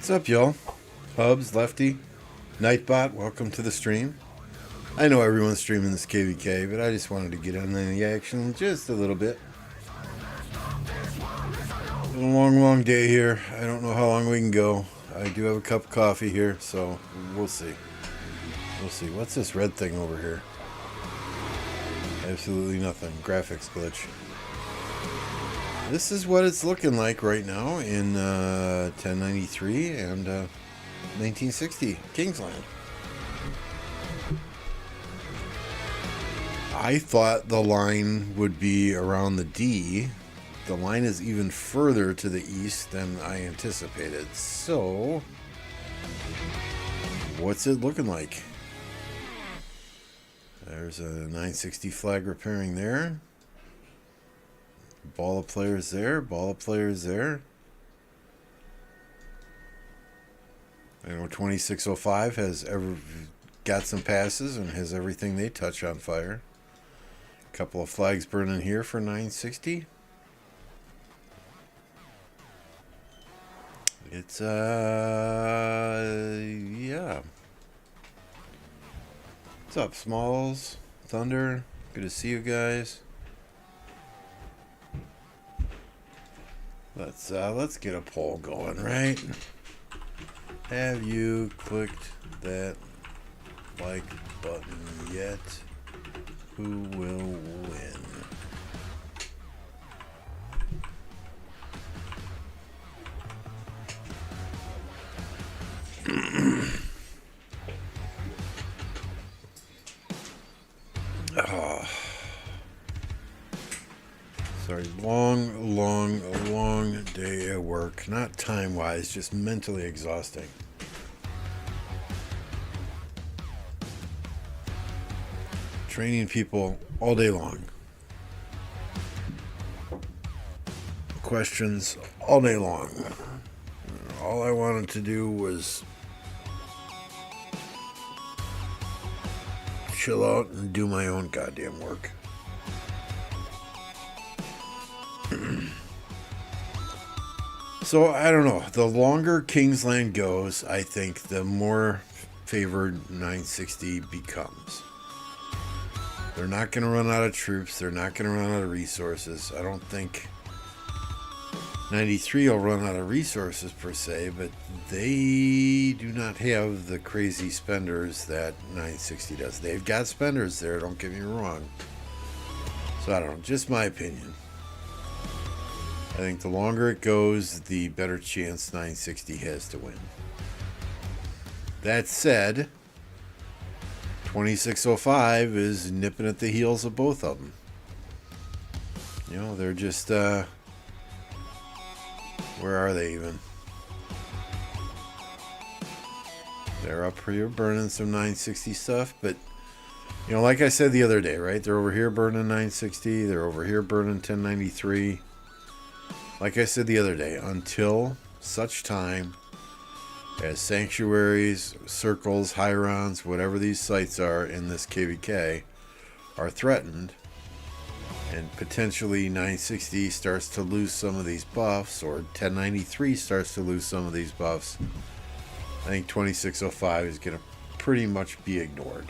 What's up, y'all? Hubs, Lefty, Nightbot, welcome to the stream. I know everyone's streaming this KvK, but I just wanted to get in the action just a little bit. It's been a long day here. I don't know how long we can go. I do have a cup of coffee here, so we'll see. We'll see. What's this red thing over here? Absolutely nothing. Graphics glitch. This is what it's looking like right now in 1093 and 1960 Kingsland. I thought the line would be around the D. The line is even further to the east than I anticipated. So, what's it looking like? There's a 960 flag repairing there. Ball of players there. Ball of players there. I know 2605 has got some passes and has everything they touch on fire. A couple of flags burning here for 960. It's yeah. What's up, Smalls? Thunder? Good to see you guys. Let's get a poll going, right? Have you clicked that like button yet? Who will win? Oh. Sorry, long day at work. Not time-wise, just mentally exhausting. Training people all day long. Questions all day long. All I wanted to do was chill out and do my own goddamn work. So, I don't know. The longer Kingsland goes, I think the more favored 960 becomes. They're not going to run out of troops. They're not going to run out of resources. I don't think 93 will run out of resources per se, but they do not have the crazy spenders that 960 does. They've got spenders there, don't get me wrong. So, I don't know. Just my opinion. I think the longer it goes, the better chance 960 has to win. That said, 2605 is nipping at the heels of both of them. You know, they're just, where are they even? They're up here burning some 960 stuff, but, you know, like I said the other day, right? They're over here burning 960, they're over here burning 1093. Like I said the other day, until such time as sanctuaries, circles, Hirons, whatever these sites are in this KvK are threatened, and potentially 960 starts to lose some of these buffs, or 1093 starts to lose some of these buffs, I think 2605 is going to pretty much be ignored.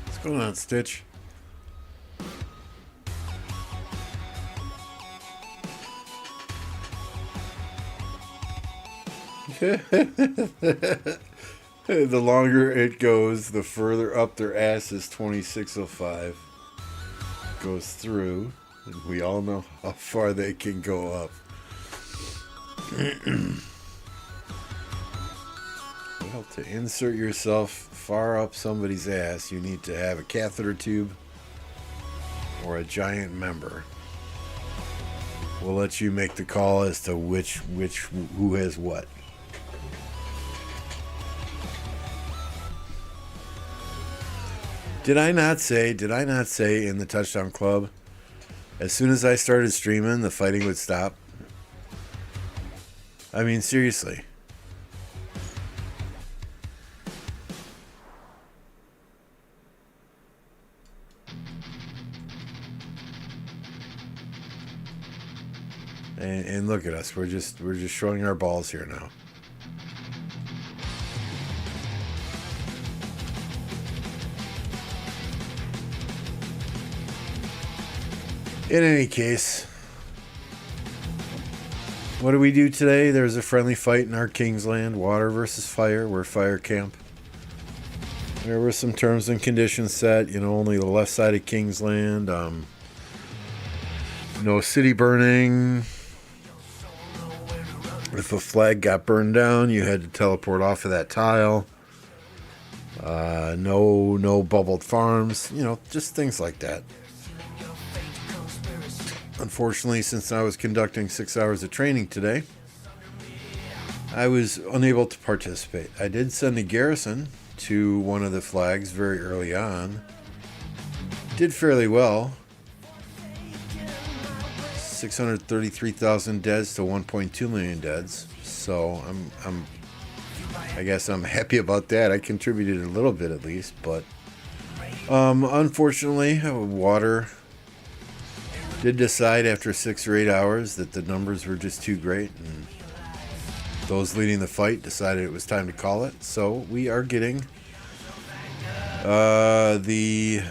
What's going on, Stitch? The longer it goes, the further up their asses 2605 goes through. And we all know how far they can go up. Well, to insert yourself far up somebody's ass, you need to have a catheter tube or a giant member. We'll let you make the call as to who has what. Did I not say in the Touchdown Club, as soon as I started streaming, the fighting would stop? I mean, seriously. And look at us. We're just showing our balls here now. In any case, what do we do today? There's a friendly fight in our Kingsland, water versus fire. We're fire camp. There were some terms and conditions set. You know, only the left side of Kingsland. No city burning. If a flag got burned down, you had to teleport off of that tile. No bubbled farms. You know, just things like that. Unfortunately, since I was conducting 6 hours of training today, I was unable to participate. I did send a garrison to one of the flags very early on. Did fairly well. 633,000 deads to 1.2 million deads. So I guess I'm happy about that. I contributed a little bit at least, but unfortunately, water did decide after 6 or 8 hours that the numbers were just too great, and those leading the fight decided it was time to call it. So we are getting the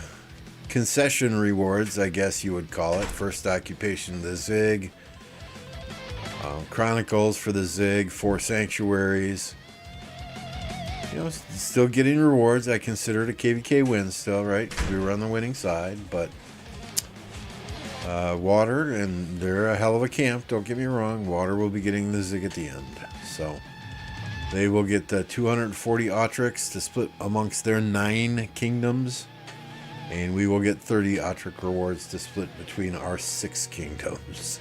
concession rewards, I guess you would call it. First occupation of the Zig, Chronicles for the Zig, 4 sanctuaries. You know, still getting rewards. I consider it a KvK win still, right? We were on the winning side, but water, and they're a hell of a camp, don't get me wrong. Water will be getting the Zig at the end. So they will get the 240 Autrix to split amongst their 9 kingdoms. And we will get 30 Autric rewards to split between our 6 kingdoms.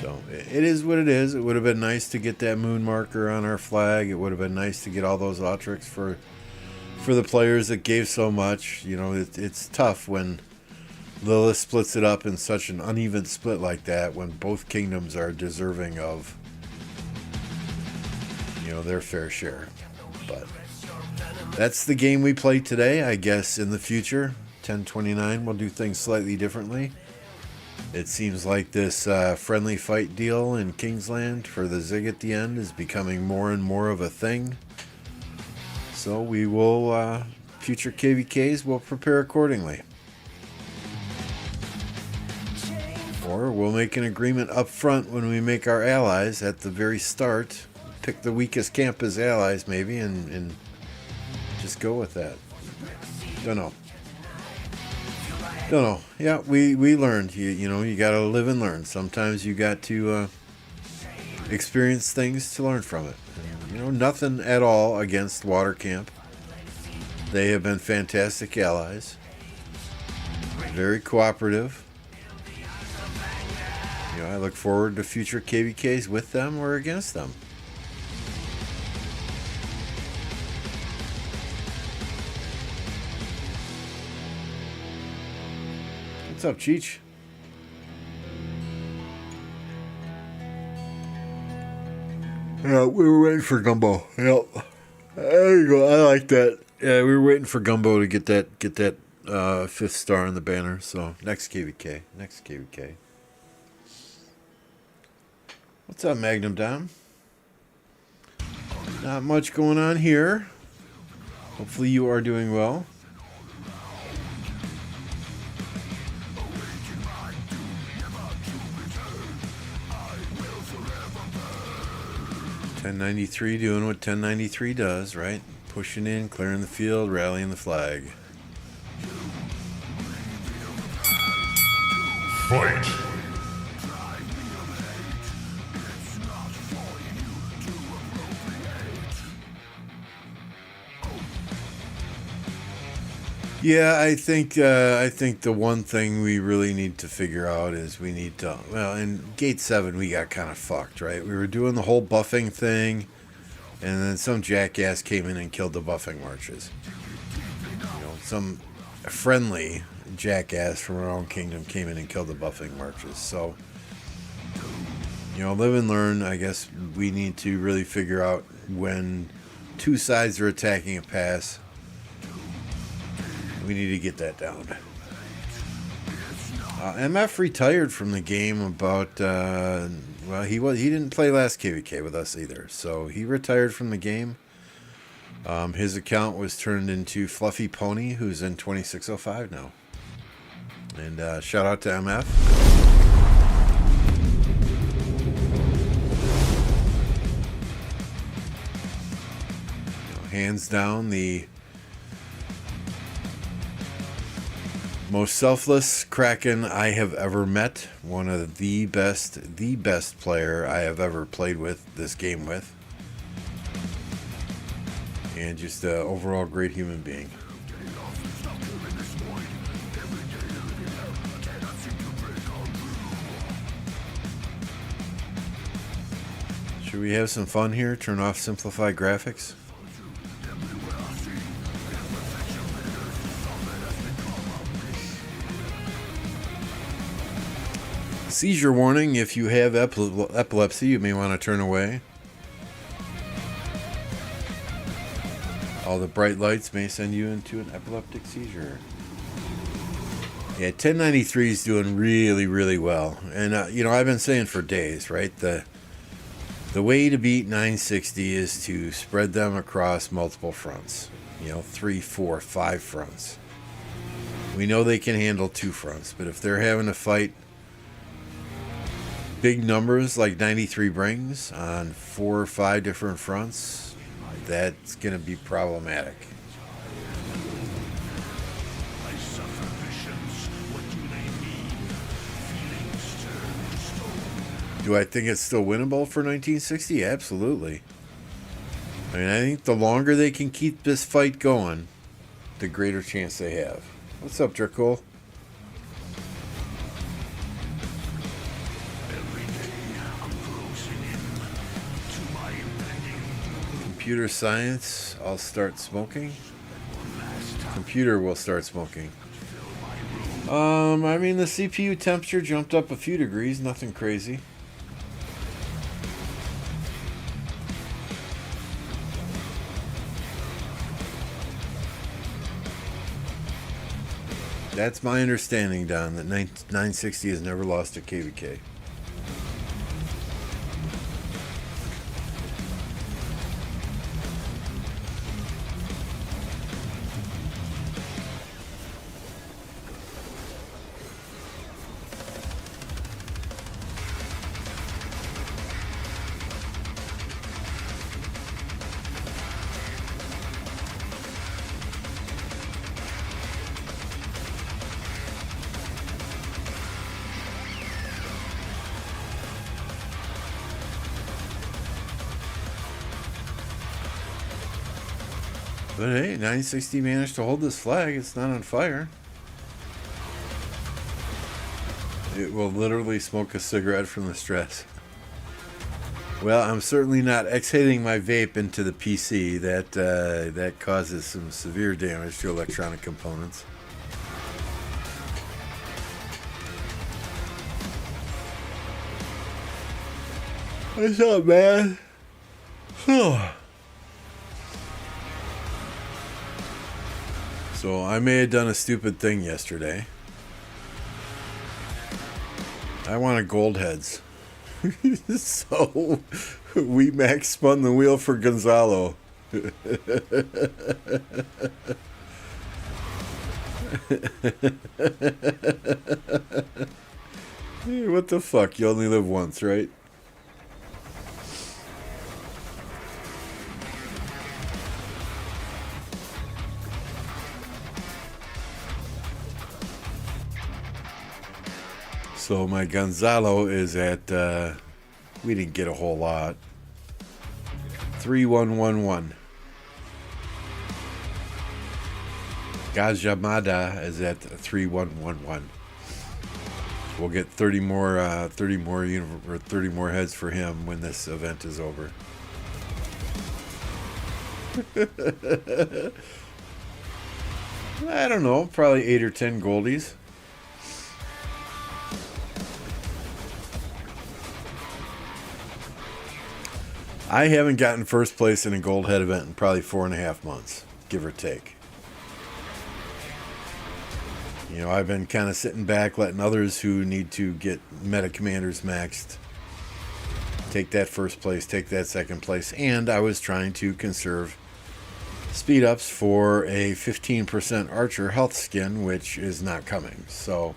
So it is what it is. It would have been nice to get that moon marker on our flag. It would have been nice to get all those Autrics for the players that gave so much. You know, it's tough when Lilith splits it up in such an uneven split like that, when both kingdoms are deserving of, you know, their fair share. But that's the game we played today. I guess in the future, 1029 will do things slightly differently. It seems like this friendly fight deal in Kingsland for the Zig at the end is becoming more and more of a thing. So we will, future KvKs will prepare accordingly. Or we'll make an agreement up front when we make our allies at the very start. Pick the weakest camp as allies, maybe, and just go with that. Don't know. Yeah, we learned. You know, you got to live and learn. Sometimes you got to experience things to learn from it. And, you know, nothing at all against Water Camp. They have been fantastic allies. Very cooperative. You know, I look forward to future KvKs with them or against them. What's up, Cheech? Yeah, we were waiting for Gumbo. Yep. There you go. I like that. Yeah, we were waiting for Gumbo to get that 5th star on the banner. So next KvK. What's up, Magnum Dom? Not much going on here. Hopefully you are doing well. .1093 doing what 1093 does, right? Pushing in, clearing the field, rallying the flag. Fight! Yeah, I think the one thing we really need to figure out is we need to, well, in Gate 7 we got kind of fucked, right? We were doing the whole buffing thing. and then some jackass came in and killed the buffing marches. You know, some friendly jackass from our own kingdom came in and killed the buffing marches. So, you know, live and learn. I guess we need to really figure out when two sides are attacking a pass. We need to get that down. MF retired from the game about, well, he didn't play last KvK with us either, so he retired from the game. His account was turned into Fluffy Pony, who's in 2605 now. And shout out to MF. You know, hands down, the most selfless Kraken I have ever met. One of the best player I have ever played with this game with. And just an overall great human being. Should we have some fun here? Turn off simplify graphics? Seizure warning. If you have epilepsy, you may want to turn away. All the bright lights may send you into an epileptic seizure. Yeah, 1093 is doing really well. And, you know, I've been saying for days, right? The way to beat 960 is to spread them across multiple fronts. You know, 3, 4, 5 fronts. We know they can handle 2 fronts, but if they're having to fight big numbers like 93 brings on 4 or 5 different fronts, that's going to be problematic. Do I think it's still winnable for 1960? Absolutely. I mean, I think the longer they can keep this fight going, the greater chance they have. What's up, Dracul? Computer science, I'll start smoking. Computer will start smoking. I mean, the CPU temperature jumped up a few degrees, nothing crazy. That's my understanding, Don, that 960 has never lost a KvK. But hey, 960 managed to hold this flag. It's not on fire. It will literally smoke a cigarette from the stress. Well, I'm certainly not exhaling my vape into the PC. That causes some severe damage to electronic components. What's up, man? So I may have done a stupid thing yesterday. I wanted gold heads. So we max spun the wheel for Gonzalo. Hey, what the fuck? You only live once, right? So my Gonzalo is at, we didn't get a whole lot. 3111. Gajamada is at 3111. We'll get 30 more heads for him when this event is over. I don't know, probably 8 or 10 goldies. I haven't gotten first place in a gold head event in probably 4.5 months, give or take. You know, I've been kind of sitting back, letting others who need to get meta commanders maxed take that first place, take that second place, and I was trying to conserve speed ups for a 15% archer health skin, which is not coming. So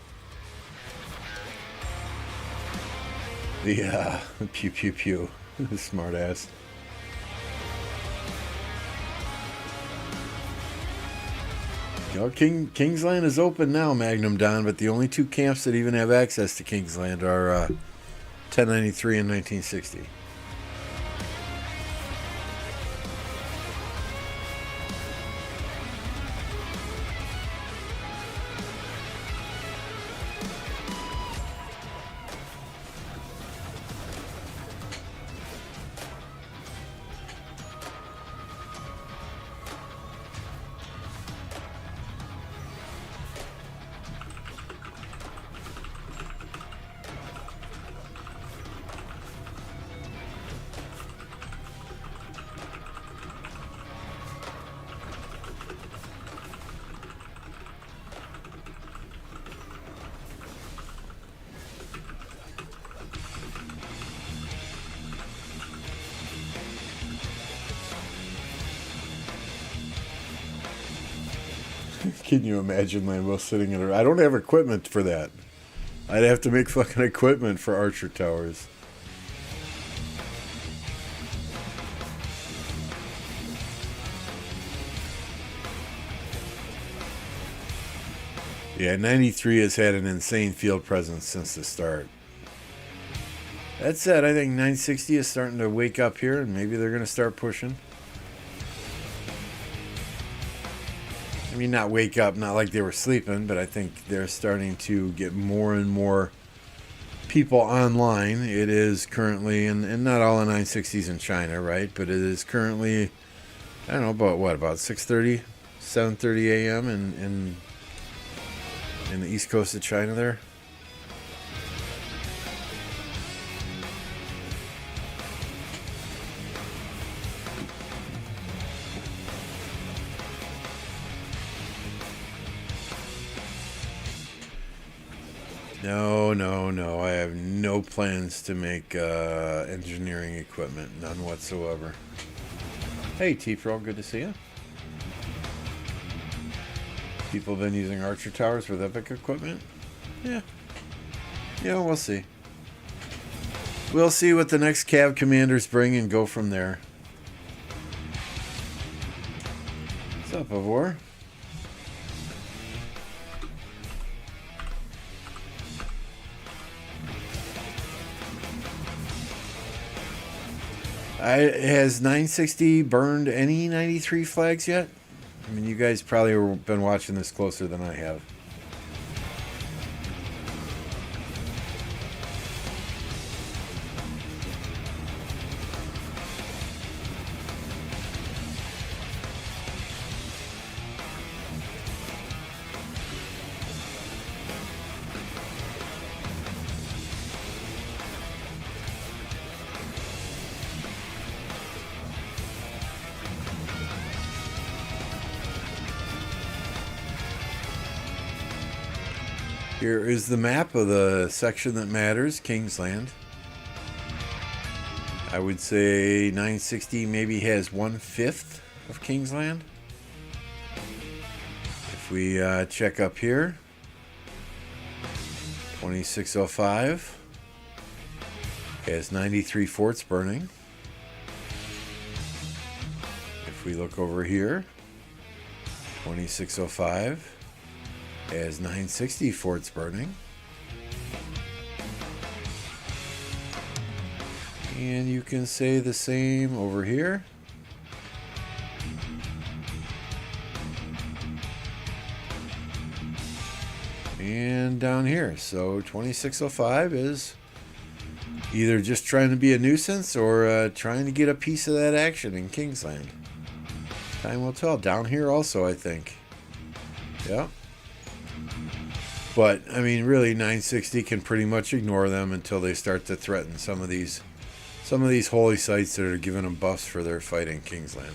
the pew pew pew, smart ass. You know, Kingsland is open now, Magnum Don, but the only two camps that even have access to Kingsland are 1093 and 1960. Can you imagine Lambo sitting in a... I don't have equipment for that. I'd have to make fucking equipment for archer towers. Yeah, 93 has had an insane field presence since the start. That said, I think 960 is starting to wake up here, and maybe they're going to start pushing. I mean, not wake up, not like they were sleeping, but I think they're starting to get more and more people online. It is currently, and not all the 960s in China, right? But it is currently, I don't know, about 6:30, 7:30 a.m. in the east coast of China there. No. I have no plans to make engineering equipment. None whatsoever. Hey, T-Pro, good to see you. People have been using archer towers with epic equipment? Yeah. Yeah, we'll see. We'll see what the next Cav commanders bring and go from there. What's up, Avor? Has 960 burned any 93 flags yet? I mean, you guys probably have been watching this closer than I have. Here is the map of the section that matters, Kingsland. I would say 960 maybe has 1/5 of Kingsland. If we check up here, 2605 has 93 forts burning. If we look over here, 2605 has 960 forts burning. And you can say the same over here. And down here. So 2605 is either just trying to be a nuisance or trying to get a piece of that action in Kingsland. Time will tell. Down here also, I think. Yeah. But, I mean, really, 960 can pretty much ignore them until they start to threaten some of these holy sites that are giving them buffs for their fight in Kingsland.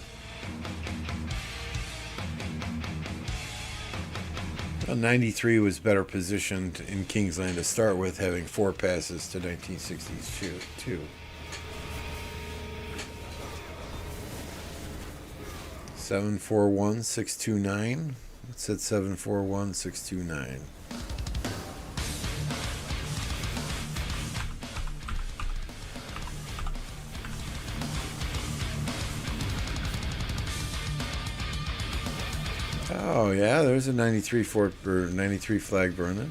93 was better positioned in Kingsland to start with, having 4 passes to 1960s too. 741-629. It said 741-629. Oh yeah, there's a 93 fort or 93 flag burning.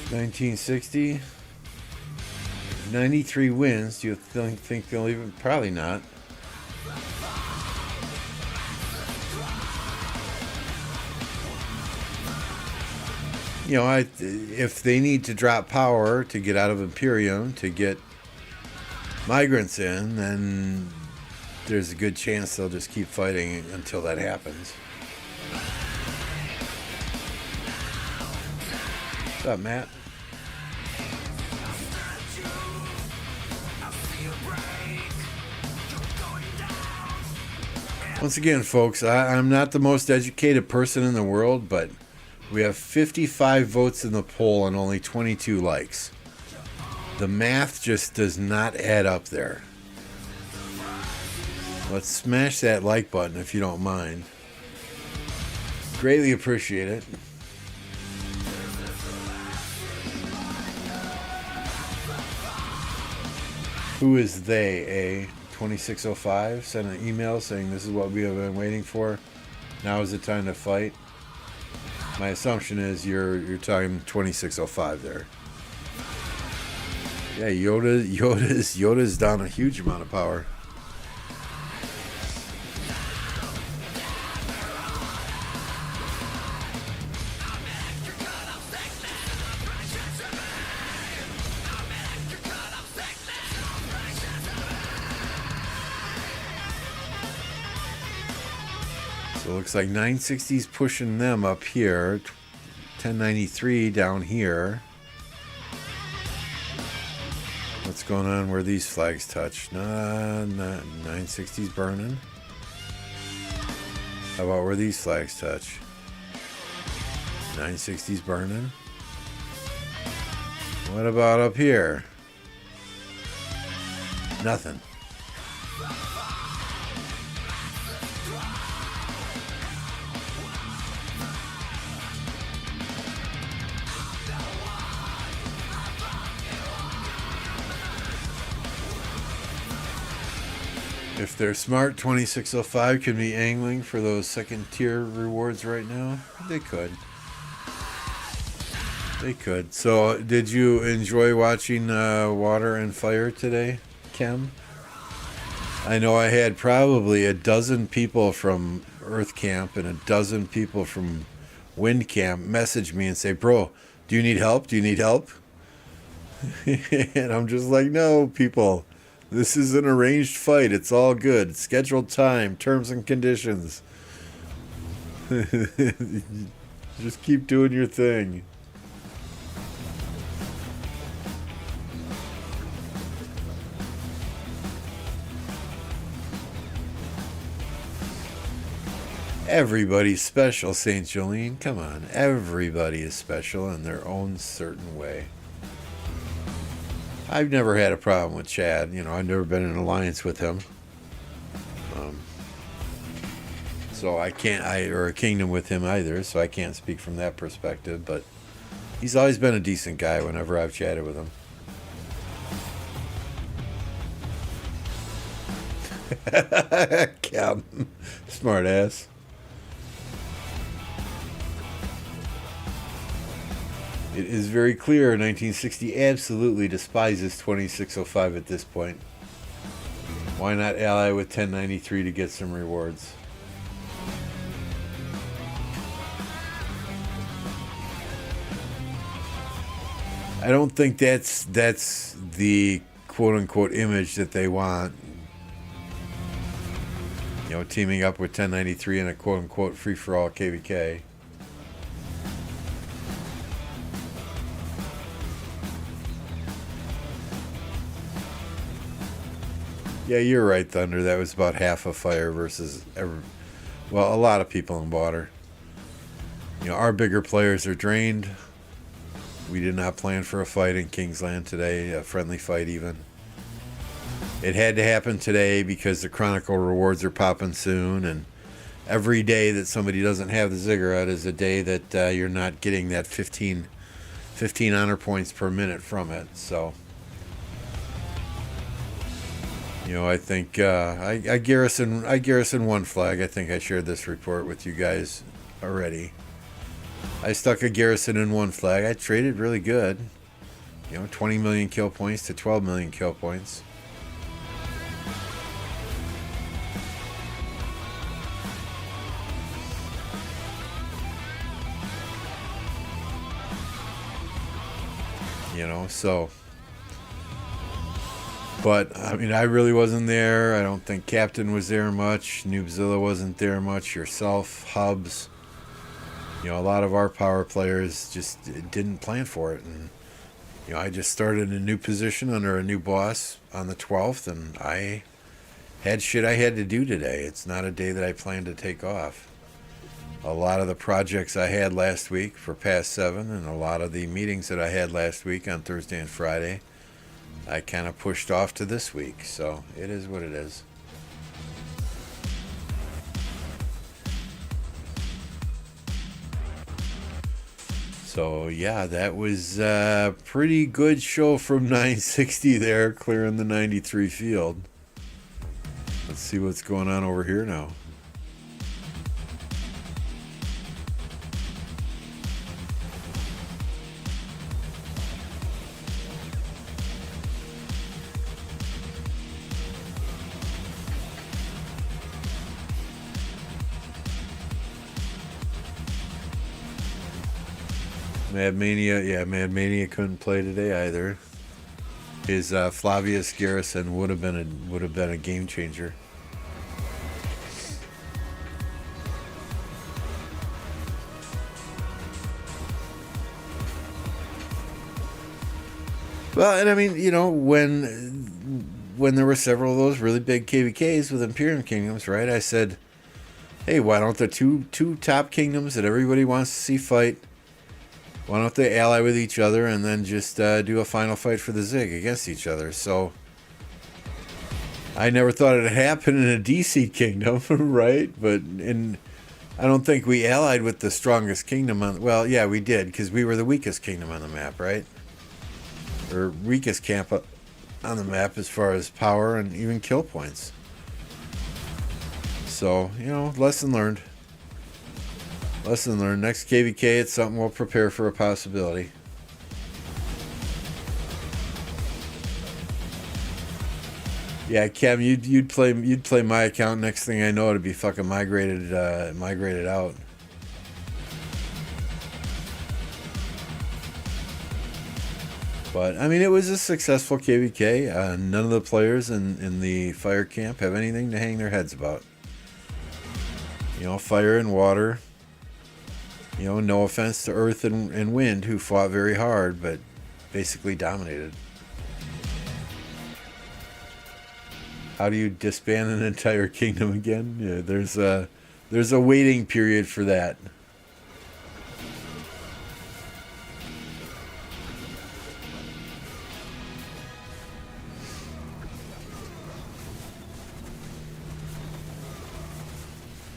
$1960. 93 wins. Do you think they'll even? Probably not. You know, if they need to drop power to get out of Imperium to get migrants in, then there's a good chance they'll just keep fighting until that happens. What's up, Matt? Once again, folks, I'm not the most educated person in the world, but we have 55 votes in the poll and only 22 likes. The math just does not add up there. Let's smash that like button if you don't mind. Greatly appreciate it. Who is they, eh? 2605 sent an email saying this is what we have been waiting for. Now is the time to fight. My assumption is you're talking 2605 there. Yeah, Yoda's down a huge amount of power. So it looks like 960's pushing them up here. 1093 down here. What's going on where these flags touch? Nah, 960's burning. How about where these flags touch? 960's burning. What about up here? Nothing. If they're smart, 2605 could be angling for those second tier rewards right now. They could. They could. So, did you enjoy watching Water and Fire today, Kim? I know I had probably a dozen people from Earth Camp and a dozen people from Wind Camp message me and say, "Bro, do you need help? Do you need help?" And I'm just like, no, people. This is an arranged fight. It's all good. Scheduled time, terms and conditions. Just keep doing your thing. Everybody's special, St. Jolene. Come on. Everybody is special in their own certain way. I've never had a problem with Chad. You know, I've never been in an alliance with him. So I can't, or a kingdom with him either, so I can't speak from that perspective. But he's always been a decent guy whenever I've chatted with him. Cam, smart ass. It is very clear 1960 absolutely despises 2605 at this point. Why not ally with 1093 to get some rewards? I don't think that's the quote-unquote image that they want. You know, teaming up with 1093 in a quote-unquote free-for-all KvK. Yeah, you're right, Thunder. That was about half a fire versus a lot of people in water. You know, our bigger players are drained. We did not plan for a fight in Kingsland today, a friendly fight even. It had to happen today because the Chronicle rewards are popping soon, and every day that somebody doesn't have the ziggurat is a day that you're not getting that 15 honor points per minute from it. So, you know, I think I garrison one flag. I think I shared this report with you guys already. I stuck a garrison in one flag. I traded really good. You know, 20 million kill points to 12 million kill points. You know, so. But, I mean, I really wasn't there. I don't think Captain was there much. Noobzilla wasn't there much. Yourself, Hubs. You know, a lot of our power players just didn't plan for it. And, you know, I just started a new position under a new boss on the 12th, and I had shit I had to do today. It's not a day that I plan to take off. A lot of the projects I had last week for past 7, and a lot of the meetings that I had last week on Thursday and Friday, I kind of pushed off to this week. So it is what it is. So yeah, that was a pretty good show from 960 there, clearing the 93 field. Let's see what's going on over here now. Mad Mania couldn't play today either. His Flavius Garrison would have been a game changer. Well, and I mean, you know, when there were several of those really big KvKs with Imperium Kingdoms, right? I said, hey, why don't the two top kingdoms that everybody wants to see fight, why don't they ally with each other and then just do a final fight for the Zig against each other? So I never thought it'd happen in a DC kingdom, right? But I don't think we allied with the strongest kingdom on. Well, yeah, we did because we were the weakest kingdom on the map, right? Or weakest camp on the map as far as power and even kill points. So, you know, lesson learned. Lesson learned. Next KvK, it's something we'll prepare for a possibility. Yeah, Cam, you'd play my account. Next thing I know, it'd be fucking migrated out. But I mean, it was a successful KvK. None of the players in the fire camp have anything to hang their heads about. You know, fire and water. You know, no offense to Earth and Wind, who fought very hard, but basically dominated. How do you disband an entire kingdom again? Yeah, there's a waiting period for that.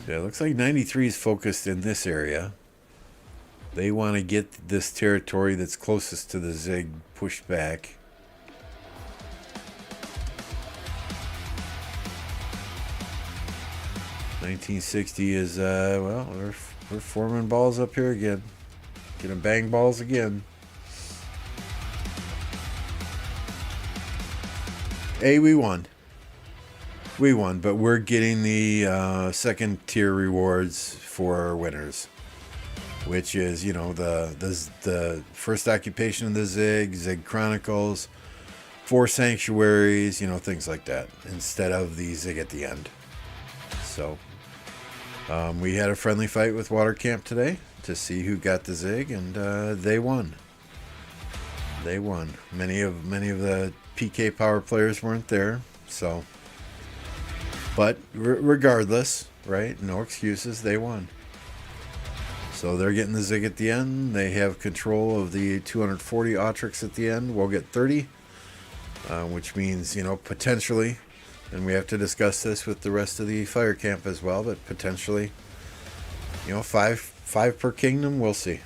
Yeah, it looks like 93 is focused in this area. They want to get this territory that's closest to the Zig pushed back. $1960 is, well, we're forming balls up here again. Gonna bang balls again. We won. We won, but we're getting the second tier rewards for winners, which is, you know, the first occupation of the Zig Chronicles, 4 sanctuaries, you know, things like that, instead of the Zig at the end. So we had a friendly fight with Water Camp today to see who got the Zig, and they won. They won. Many of the PK power players weren't there, so. But regardless, right? No excuses. They won. So they're getting the Zig at the end. They have control of the 240 Autrix at the end. We'll get 30, which means, you know, potentially, and we have to discuss this with the rest of the fire camp as well, but potentially, you know, five per kingdom. We'll see.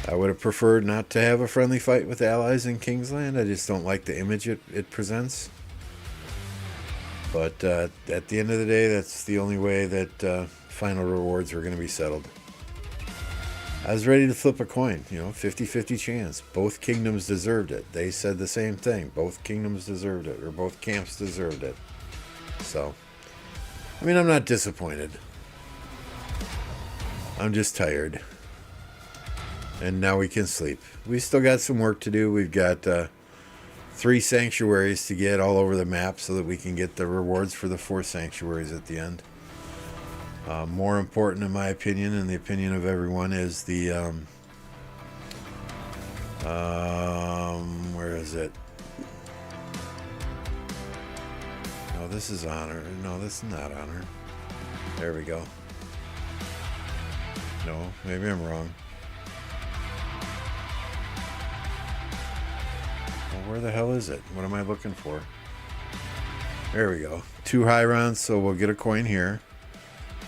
I would have preferred not to have a friendly fight with allies in Kingsland. I just don't like the image it presents. But at the end of the day, that's the only way that final rewards are going to be settled. I was ready to flip a coin, you know, 50-50 chance. Both kingdoms deserved it. They said the same thing. Both kingdoms deserved it, or both camps deserved it. So, I mean, I'm not disappointed. I'm just tired. And now we can sleep. We still got some work to do. We've got 3 sanctuaries to get all over the map so that we can get the rewards for the 4 sanctuaries at the end. More important, in my opinion, and the opinion of everyone, is the where is it? No, this is honor. No, this is not honor. There we go. No, maybe I'm wrong. Where the hell is it? What am I looking for? There we go. 2 high rounds, so we'll get a coin here.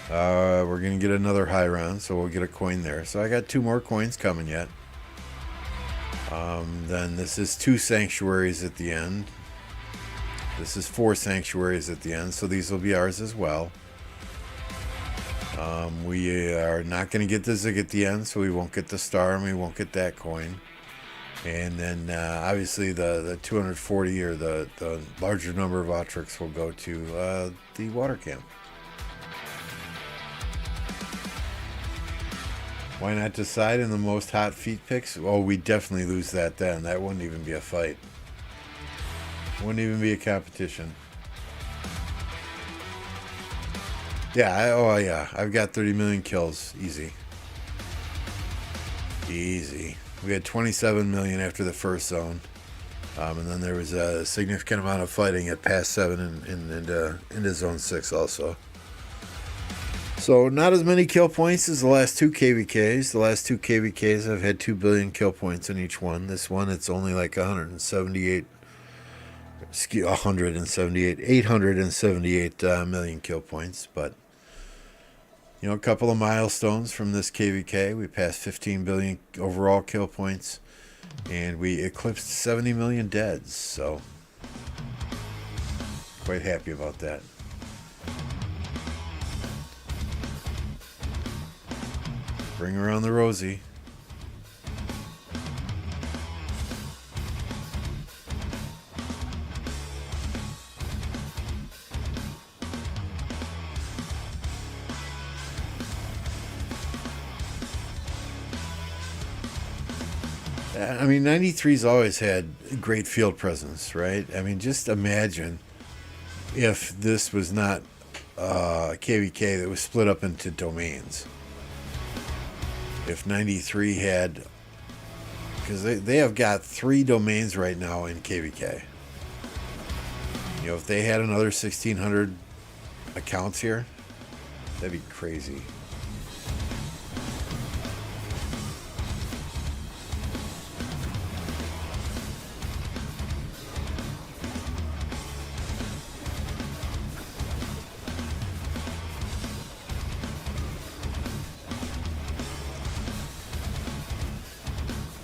We're going to get another high round, so we'll get a coin there. So I got 2 more coins coming yet. Then this is 2 sanctuaries at the end. This is 4 sanctuaries at the end, so these will be ours as well. We are not going to get the Zig at the end, so we won't get the star and we won't get that coin. And then obviously the 240 or the larger number of Autrix will go to the water camp. Why not decide in the most hot feet picks? Oh, we definitely lose that then. That wouldn't even be a fight. Wouldn't even be a competition. Yeah, yeah. I've got 30 million kills. Easy. Easy. We had 27 million after the first zone. And then there was a significant amount of fighting at past 7 and into zone 6 also. So not as many kill points as the last 2 KvKs. The last 2 KvKs have had 2 billion kill points in each one. This one, it's only like 878 million kill points. But, you know, a couple of milestones from this KvK. We passed 15 billion overall kill points, and we eclipsed 70 million deads. So, quite happy about that. Bring around the Rosie. I mean, 93's always had great field presence, right? I mean, just imagine if this was not a KvK that was split up into domains. If 93 had, because they have got 3 domains right now in KvK. You know, if they had another 1,600 accounts here, that'd be crazy.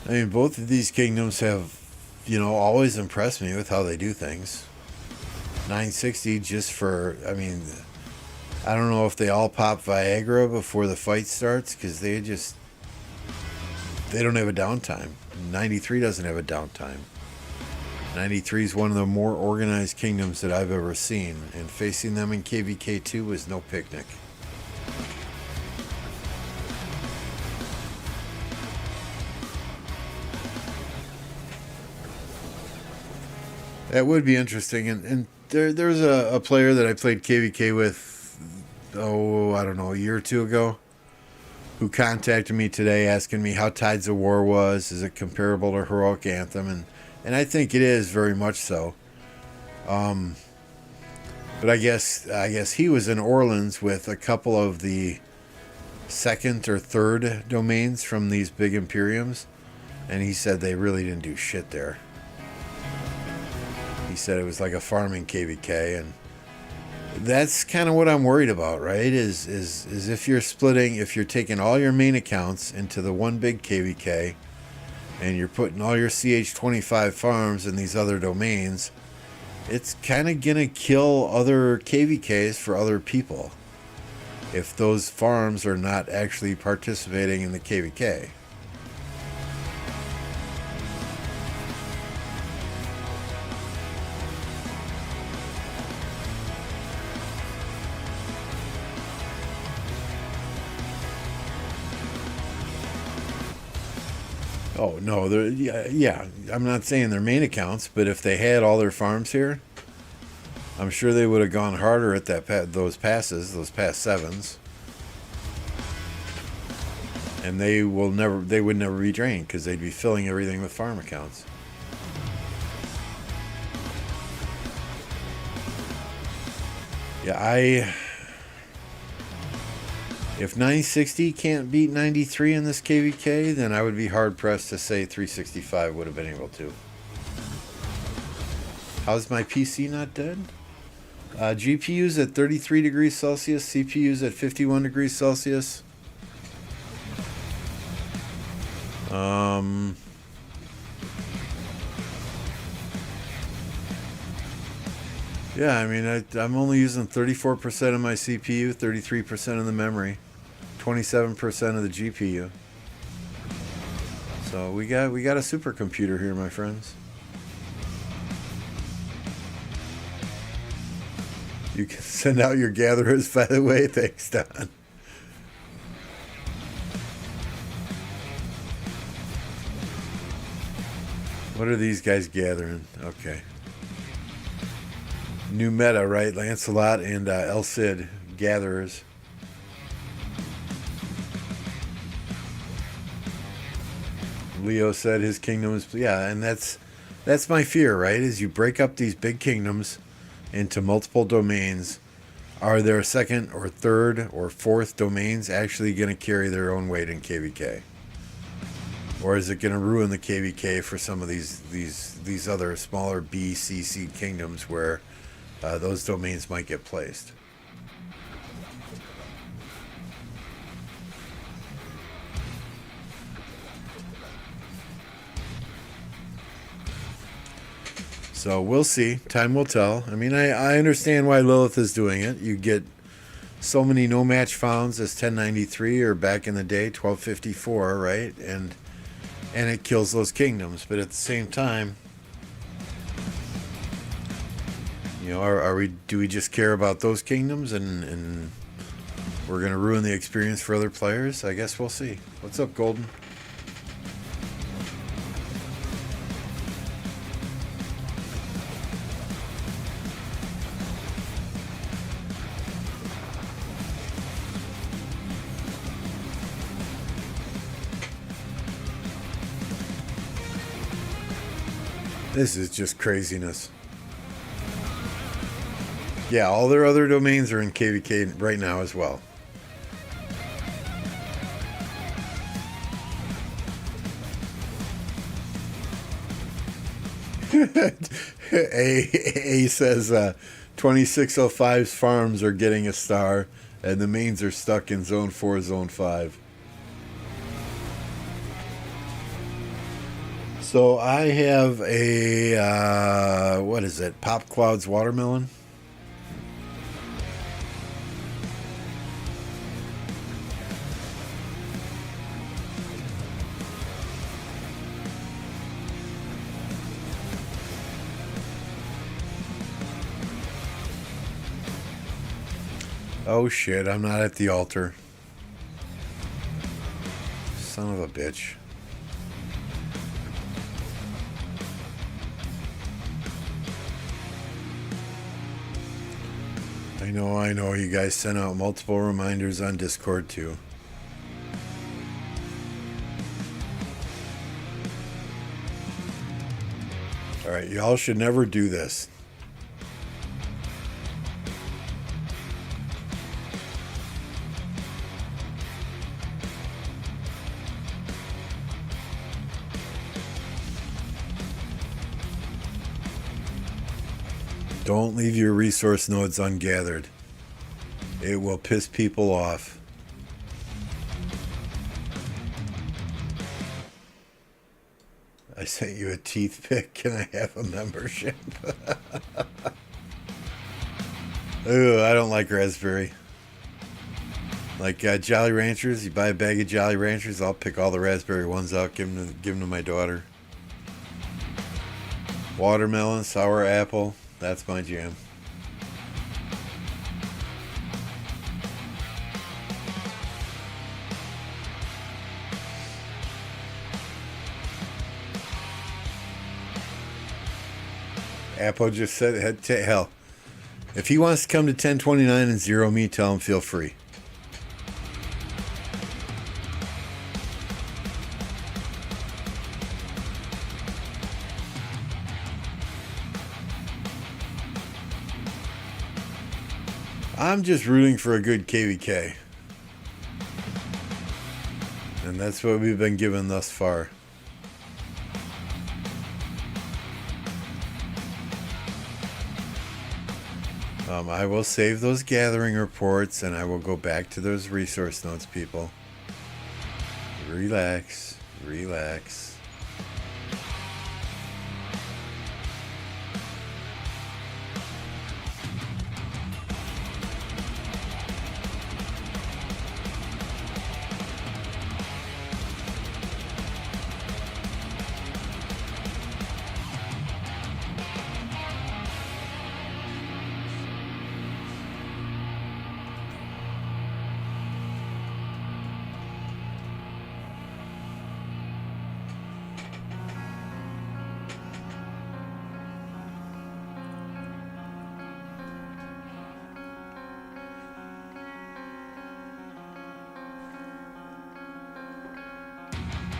I mean, both of these kingdoms have, you know, always impressed me with how they do things. 960 just for, I mean, I don't know if they all pop Viagra before the fight starts, because they just, they don't have a downtime. 93 doesn't have a downtime. 93 is one of the more organized kingdoms that I've ever seen, and facing them in KvK 2 was no picnic. That would be interesting, and there's a player that I played KvK with, I don't know, a year or two ago, who contacted me today asking me how Tides of War was. Is it comparable to Heroic Anthem? And I think it is, very much so. But I guess he was in Orleans with a couple of the second or third domains from these big Imperiums, and he said they really didn't do shit there. He said it was like a farming KvK, and that's kind of what I'm worried about, right? Is if you're taking all your main accounts into the one big KvK, and you're putting all your CH25 farms in these other domains, it's kind of gonna kill other KvKs for other people if those farms are not actually participating in the KvK. Oh, no, yeah, I'm not saying their main accounts, but if they had all their farms here, I'm sure they would have gone harder at those past sevens. And they would never be drained because they'd be filling everything with farm accounts. Yeah, if 960 can't beat 93 in this KvK, then I would be hard-pressed to say 365 would have been able to. How's my PC not dead? GPU's at 33 degrees Celsius, CPU's at 51 degrees Celsius. Yeah, I mean, I'm only using 34% of my CPU, 33% of the memory, 27% of the GPU. So we got a supercomputer here, my friends. You can send out your gatherers, by the way. Thanks, Don. What are these guys gathering? Okay. New meta, right? Lancelot and El Cid, gatherers. Leo said his kingdom is... Yeah, and that's my fear, right? Is you break up these big kingdoms into multiple domains. Are there second or third or fourth domains actually going to carry their own weight in KvK? Or is it going to ruin the KvK for some of these other smaller B, C, C kingdoms where those domains might get placed? So we'll see. Time will tell. I mean, I understand why Lilith is doing it. You get so many no match founds as 1093 or back in the day 1254, right? And it kills those kingdoms. But at the same time, you know, do we just care about those kingdoms and we're going to ruin the experience for other players? I guess we'll see. What's up, Golden? This is just craziness. Yeah, all their other domains are in KvK right now as well. A says 2605's farms are getting a star, and the mains are stuck in Zone 4, Zone 5. So I have a, what is it, Pop Cloud's Watermelon? Oh shit, I'm not at the altar. Son of a bitch. I know. You guys sent out multiple reminders on Discord too. Alright, y'all should never do this. Don't leave your resource nodes ungathered. It will piss people off. I sent you a teeth pick. Can I have a membership? Ugh, I don't like raspberry. Like Jolly Ranchers, you buy a bag of Jolly Ranchers, I'll pick all the raspberry ones out, give them to my daughter. Watermelon, sour apple, that's my jam. Apple just said, hell, if he wants to come to 1029 and zero me, tell him feel free. I'm just rooting for a good KvK. And that's what we've been given thus far. I will save those gathering reports and I will go back to those resource notes, people. Relax, relax.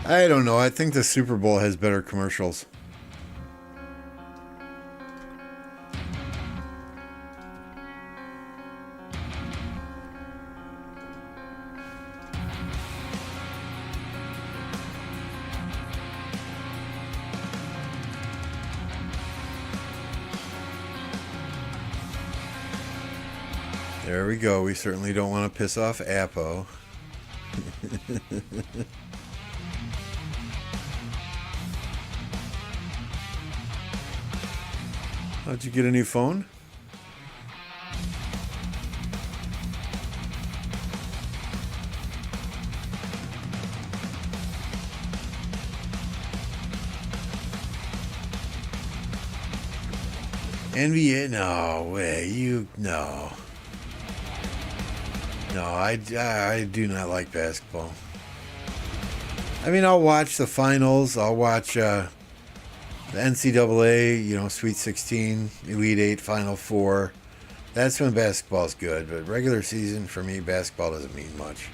I don't know. I think the Super Bowl has better commercials. There we go. We certainly don't want to piss off Apo. How'd you get a new phone? NBA? No way. No, I do not like basketball. I mean, I'll watch the finals. I'll watch the NCAA, Sweet 16, Elite 8, Final 4. That's when basketball's good. But regular season, for me, basketball doesn't mean much.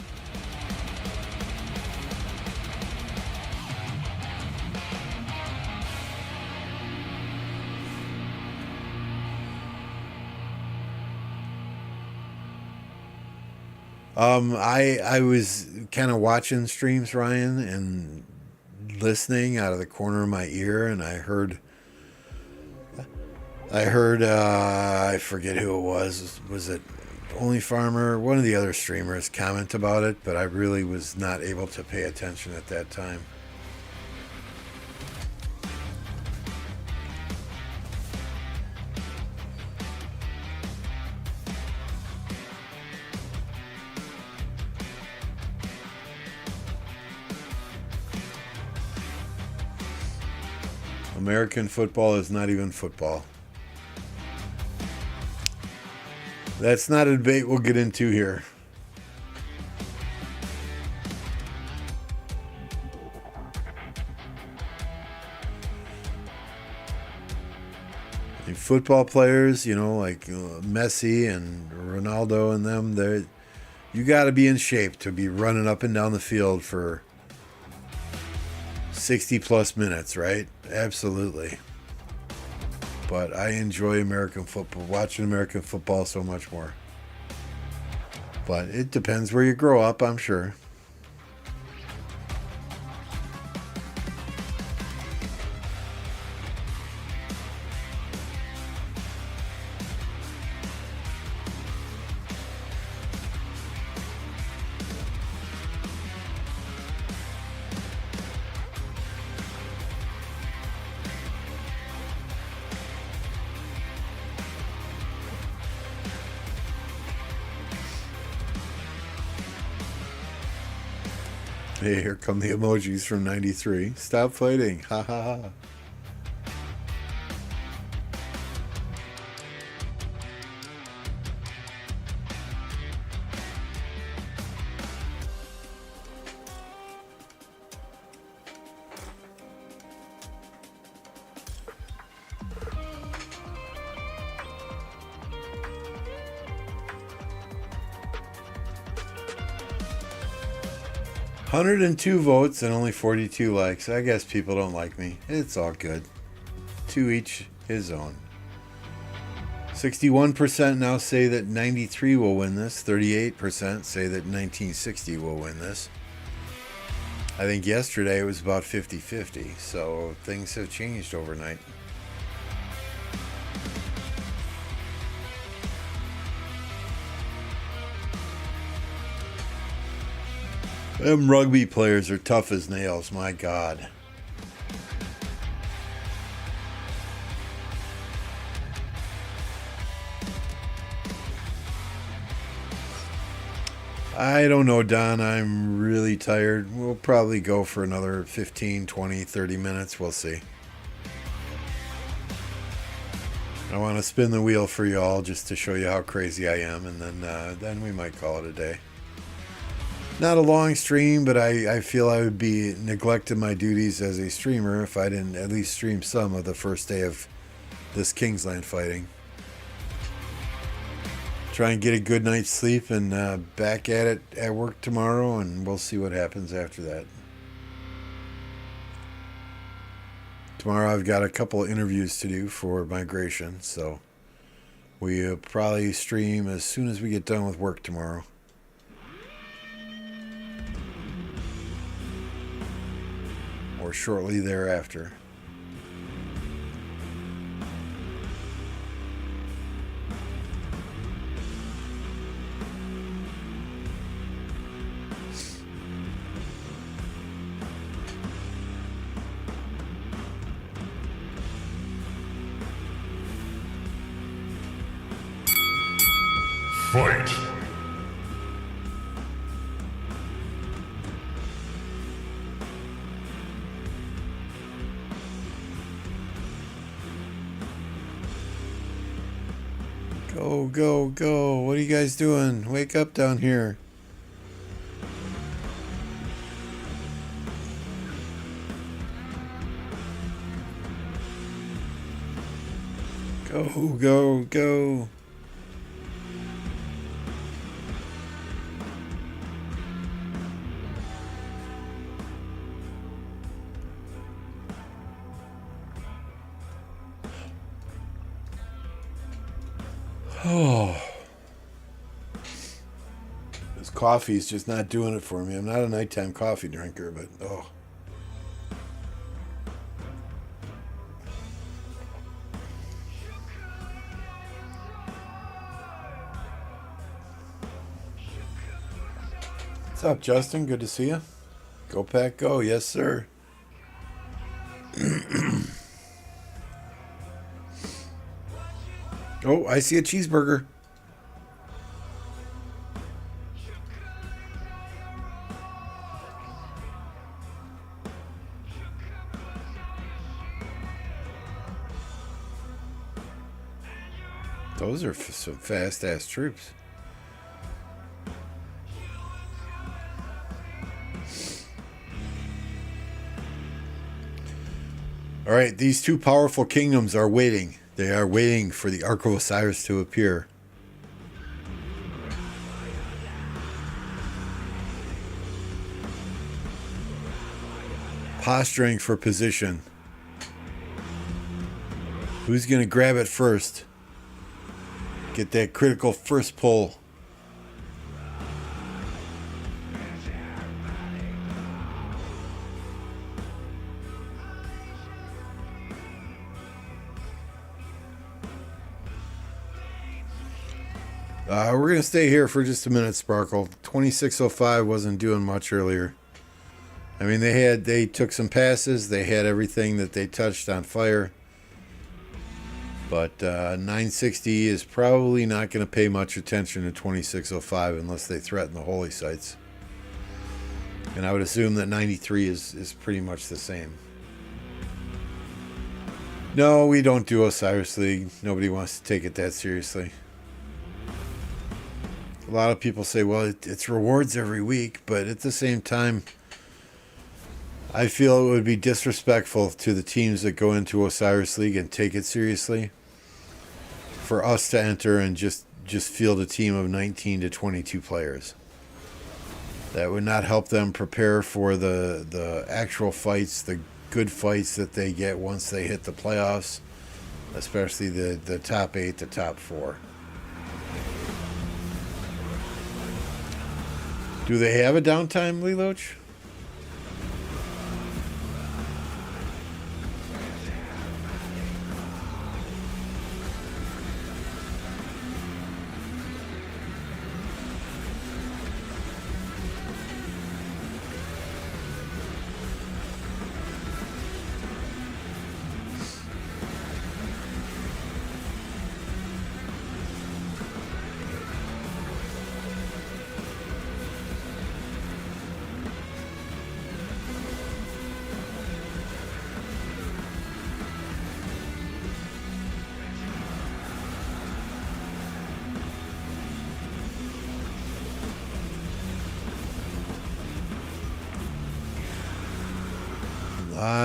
I was kind of watching streams, Ryan, and listening out of the corner of my ear, and I heard I forget who it was it Only Farmer, one of the other streamers, comment about it, but I really was not able to pay attention at that time. American football is not even football. That's not a debate we'll get into here. Football players, you know, like Messi and Ronaldo and them, you got to be in shape to be running up and down the field for 60 plus minutes, right? Absolutely. But I enjoy American football, watching American football so much more. But it depends where you grow up, I'm sure. Hey, here come the emojis from 93. Stop fighting. Ha ha ha. $102 votes and only 42 likes. I guess people don't like me. It's all good. To each his own. 61% now say that 93 will win this. 38% say that 1960 will win this. I think yesterday it was about 50-50. So things have changed overnight. Them rugby players are tough as nails, my God. I don't know, Don. I'm really tired. We'll probably go for another 15, 20, 30 minutes. We'll see. I want to spin the wheel for you all just to show you how crazy I am, and then we might call it a day. Not a long stream, but I feel I would be neglecting my duties as a streamer if I didn't at least stream some of the first day of this Kingsland fighting. Try and get a good night's sleep and back at it at work tomorrow, and we'll see what happens after that. Tomorrow I've got a couple of interviews to do for migration, so we'll probably stream as soon as we get done with work tomorrow. Or shortly thereafter. Fight! Go, go, go. What are you guys doing? Wake up down here. Go, go, go. Oh. This coffee's just not doing it for me. I'm not a nighttime coffee drinker, but oh. What's up, Justin? Good to see you. Go Pack Go. Yes, sir. Oh, I see a cheeseburger. Those are some fast-ass troops. All right, these two powerful kingdoms are waiting. They are waiting for the Ark of Osiris to appear. Posturing for position. Who's going to grab it first? Get that critical first pull. We're going to stay here for just a minute, Sparkle. 2605 wasn't doing much earlier. I mean, they took some passes. They had everything that they touched on fire. But 960 is probably not going to pay much attention to 2605 unless they threaten the holy sites. And I would assume that 93 is pretty much the same. No, we don't do Osiris League. Nobody wants to take it that seriously. A lot of people say, well, it's rewards every week, but at the same time, I feel it would be disrespectful to the teams that go into Osiris League and take it seriously for us to enter and just field a team of 19 to 22 players. That would not help them prepare for the actual fights, the good fights that they get once they hit the playoffs, especially the top 8, the top 4. Do they have a downtime, Leloch?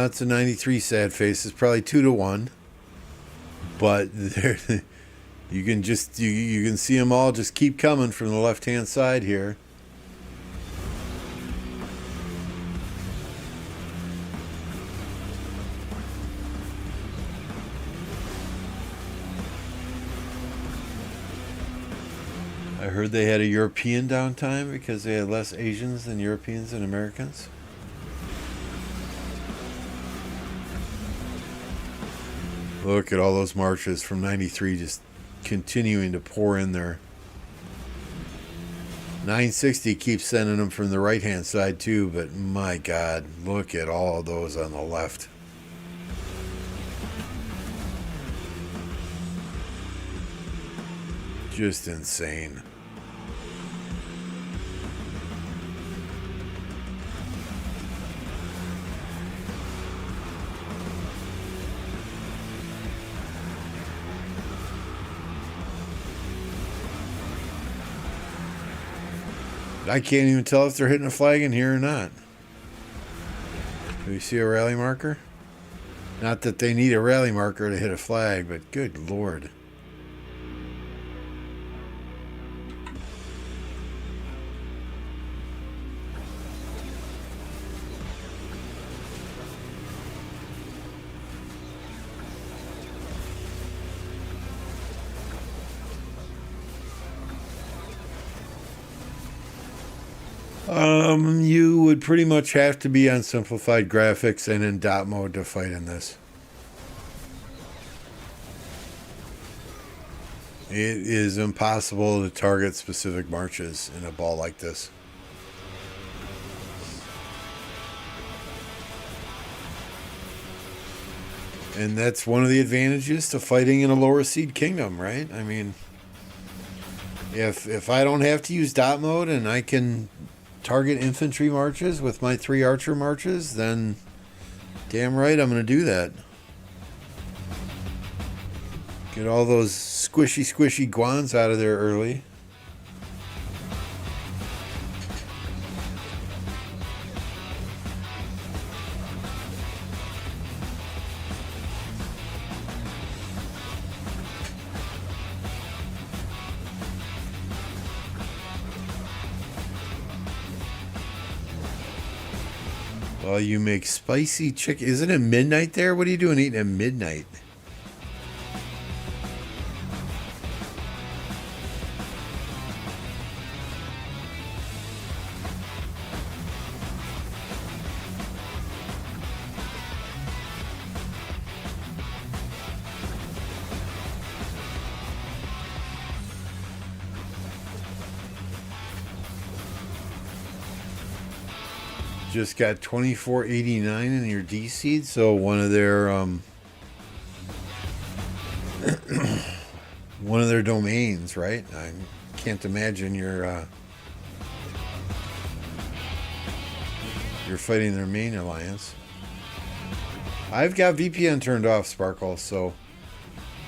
It's a 93 sad face. It's probably 2-1, but you can see them all just keep coming from the left hand side here. I heard they had a European downtime because they had less Asians than Europeans and Americans. Look at all those marches from 93 just continuing to pour in there. 960 keeps sending them from the right-hand side too, but my God, look at all of those on the left. Just insane. I can't even tell if they're hitting a flag in here or not. Do you see a rally marker? Not that they need a rally marker to hit a flag, but good Lord. You would pretty much have to be on simplified graphics and in dot mode to fight in this. It is impossible to target specific marches in a ball like this. And that's one of the advantages to fighting in a lower seed kingdom, right? I mean, if I don't have to use dot mode and I can target infantry marches with my 3 archer marches, then damn right I'm going to do that. Get all those squishy guans out of there early. Well, you make spicy chicken. Isn't it midnight there? What are you doing eating at midnight? Just got 24.89 in your D seed, so one of their one of their domains, right? I can't imagine you're fighting their main alliance. I've got VPN turned off, Sparkle, so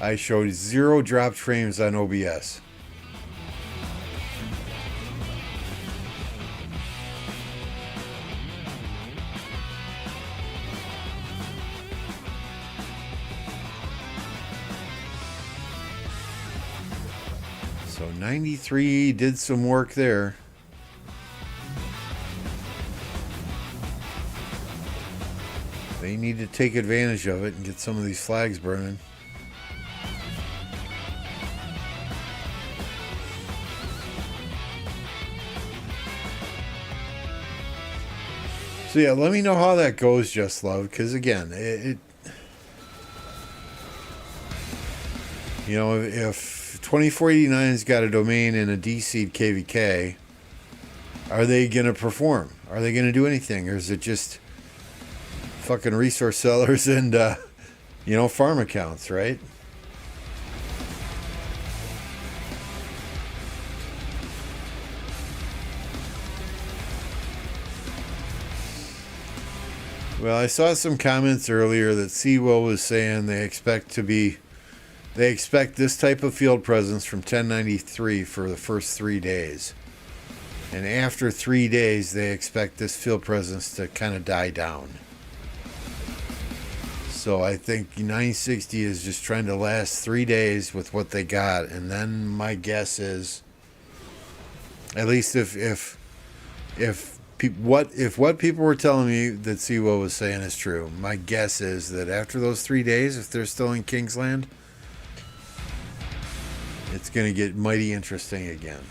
I showed 0 dropped frames on OBS. So 93 did some work there. They need to take advantage of it and get some of these flags burning. So yeah, let me know how that goes, Just Love, because again, it you know, if 2489's got a domain and a D-seed KvK, are they going to perform? Are they going to do anything? Or is it just fucking resource sellers and, you know, farm accounts, right? Well, I saw some comments earlier that Seawell was saying they expect this type of field presence from 1093 for the first 3 days. And after 3 days, they expect this field presence to kind of die down. So I think 960 is just trying to last 3 days with what they got. And then my guess is, at least if what people were telling me that Seawell was saying is true, my guess is that after those 3 days, if they're still in Kingsland, it's going to get mighty interesting again.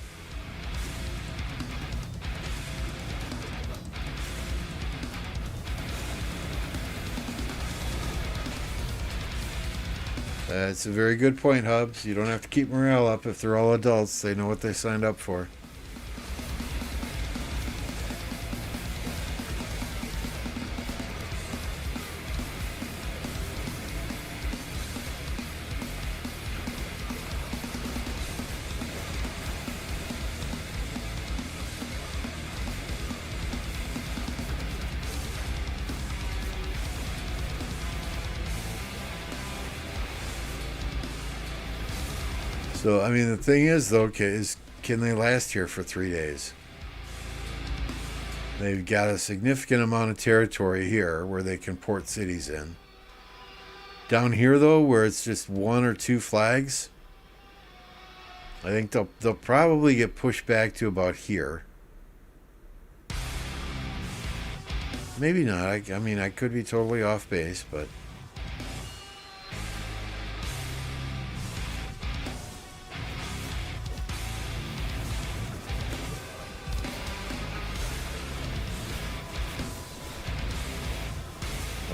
That's a very good point, Hubs. You don't have to keep morale up if they're all adults. They know what they signed up for. So, I mean, the thing is, though, can they last here for 3 days? They've got a significant amount of territory here where they can port cities in. Down here, though, where it's just 1 or 2 flags, I think they'll probably get pushed back to about here. Maybe not. I mean, I could be totally off base, but...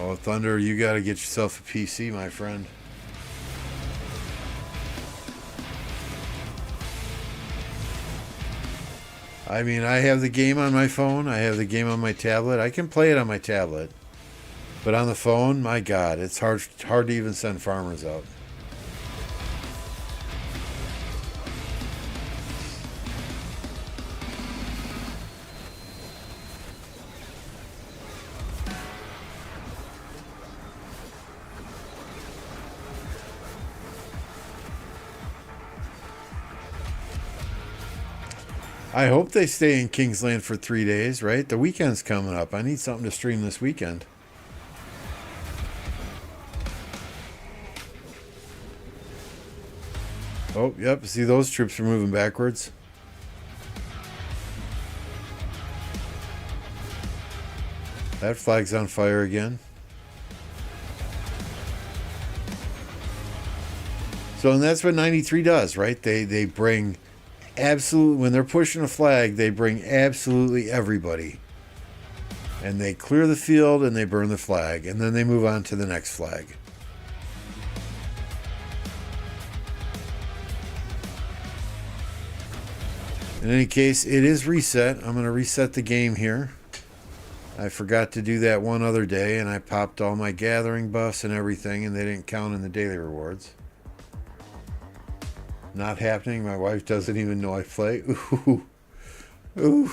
Oh, Thunder, you got to get yourself a PC, my friend. I mean, I have the game on my phone. I have the game on my tablet. I can play it on my tablet. But on the phone, my God, it's hard to even send farmers out. I hope they stay in Kingsland for 3 days, right? The weekend's coming up. I need something to stream this weekend. Oh, yep. See, those troops are moving backwards. That flag's on fire again. So, and that's what 93 does, right? They bring absolute, when they're pushing a flag, they bring absolutely everybody. And they clear the field and they burn the flag. And then they move on to the next flag. In any case, it is reset. I'm going to reset the game here. I forgot to do that one other day, and I popped all my gathering buffs and everything, and they didn't count in the daily rewards. Not happening. My wife doesn't even know I play. Ooh. Ooh.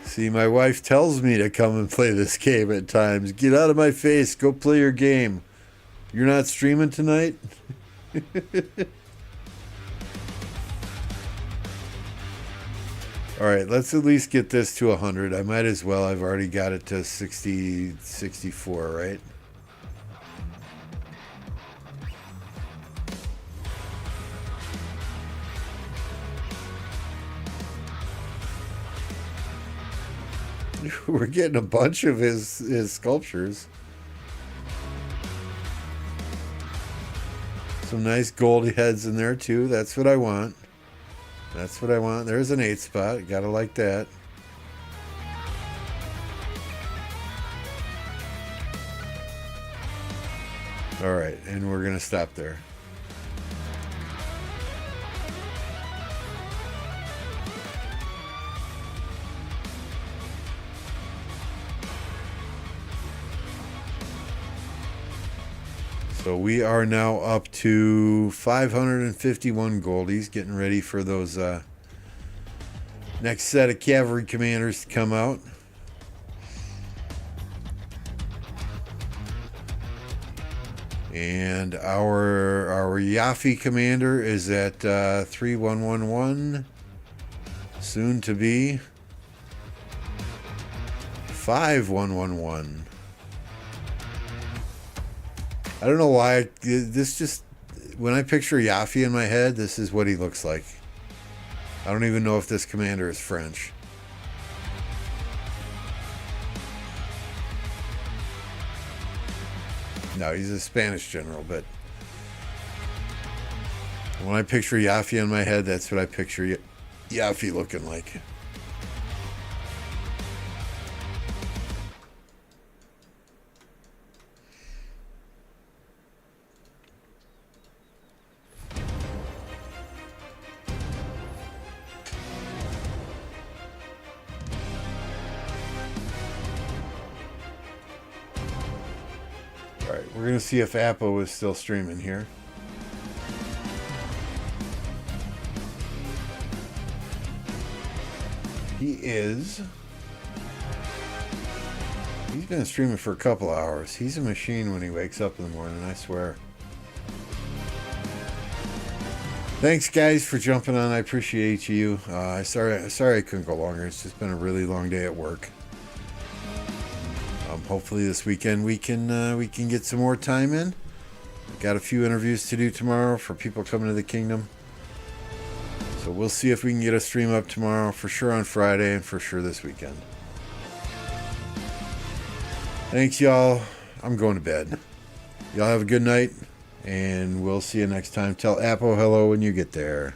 See, my wife tells me to come and play this game at times. Get out of my face. Go play your game. You're not streaming tonight? All right, let's at least get this to 100. I might as well. I've already got it to 60, 64, right? We're getting a bunch of his sculptures. Some nice gold heads in there too. That's what I want. That's what I want. There's an 8 spot. Gotta like that. All right, and we're gonna stop there. So we are now up to 551 goldies, getting ready for those next set of cavalry commanders to come out. And our Yafi commander is at 3111, soon to be 5111. I don't know why this just, when I picture Yafi in my head, this is what he looks like. I don't even know if this commander is French. No, he's a Spanish general, but when I picture Yafi in my head, that's what I picture Yafi looking like. We're going to see if Apo is still streaming here. He is. He's been streaming for a couple hours. He's a machine when he wakes up in the morning, I swear. Thanks, guys, for jumping on. I appreciate you. Sorry I couldn't go longer. It's just been a really long day at work. Hopefully this weekend we can get some more time in. Got a few interviews to do tomorrow for people coming to the kingdom. So we'll see if we can get a stream up tomorrow, for sure on Friday, and for sure this weekend. Thanks, y'all. I'm going to bed. Y'all have a good night, and we'll see you next time. Tell Apo hello when you get there.